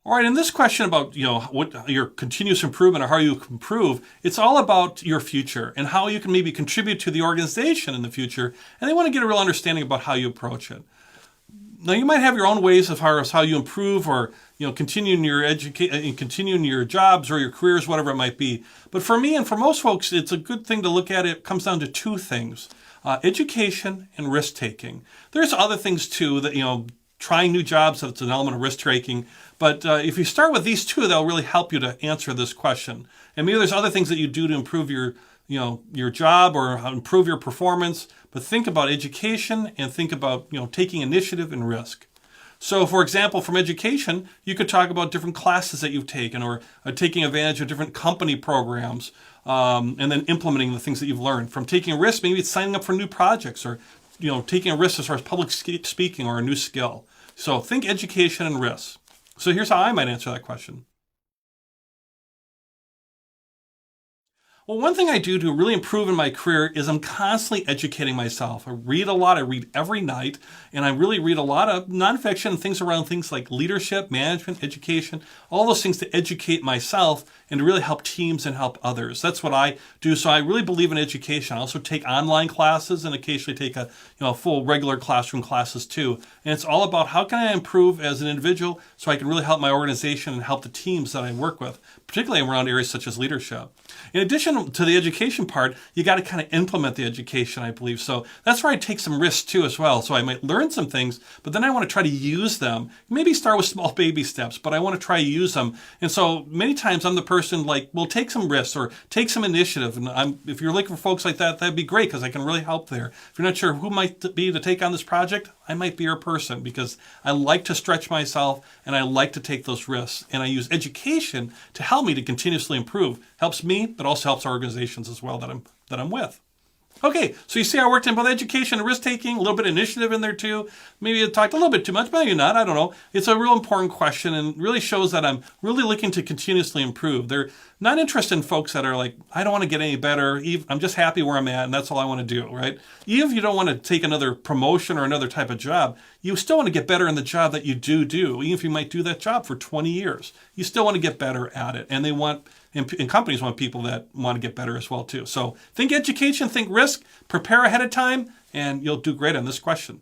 All right, in this question about what your continuous improvement or how you improve, it's all about your future and how you can maybe contribute to the organization in the future, and they want to get a real understanding about how you approach it. Now, you might have your own ways as far as how you improve or continue in your continue in your jobs or your careers, whatever it might be. But for me and for most folks, it's a good thing to look at. It comes down to two things: education and risk taking. There's other things too that trying new jobs, that's an element of risk taking. But if you start with these two, they'll really help you to answer this question. And maybe there's other things that you do to improve your job or improve your performance. But think about education and think about taking initiative and risk. So, for example, from education, you could talk about different classes that you've taken or taking advantage of different company programs and then implementing the things that you've learned. From taking a risk, maybe it's signing up for new projects or taking a risk as far as public speaking or a new skill. So think education and risk. So here's how I might answer that question. Well, one thing I do to really improve in my career is I'm constantly educating myself. I read a lot. I read every night, and I really read a lot of nonfiction and things around things like leadership, management, education, all those things to educate myself and to really help teams and help others. That's what I do. So I really believe in education. I also take online classes and occasionally take a full regular classroom classes too. And it's all about how can I improve as an individual so I can really help my organization and help the teams that I work with, particularly around areas such as leadership. In addition to the education part, you got to kind of implement the education, I believe. So that's where I take some risks too as well. So I might learn some things, but then I want to try to use them. Maybe start with small baby steps, but I want to try to use them. And so many times I'm the person take some risks or take some initiative. And if you're looking for folks like that, that'd be great because I can really help there. If you're not sure who might be to take on this project, I might be your person because I like to stretch myself and I like to take those risks. And I use education to help me to continuously improve. Helps me, but also helps organizations as well that I'm with. Okay, so you see I worked in both education and risk-taking, a little bit of initiative in there too. Maybe I talked a little bit too much, maybe not, I don't know. It's a real important question and really shows that I'm really looking to continuously improve. They're not interested in folks that are like, I don't want to get any better. I'm just happy where I'm at and that's all I want to do, right? Even if you don't want to take another promotion or another type of job, you still want to get better in the job that you do. Even if you might do that job for 20 years, you still want to get better at it. And and companies want people that want to get better as well too. So think education, think risk, prepare ahead of time, and you'll do great on this question.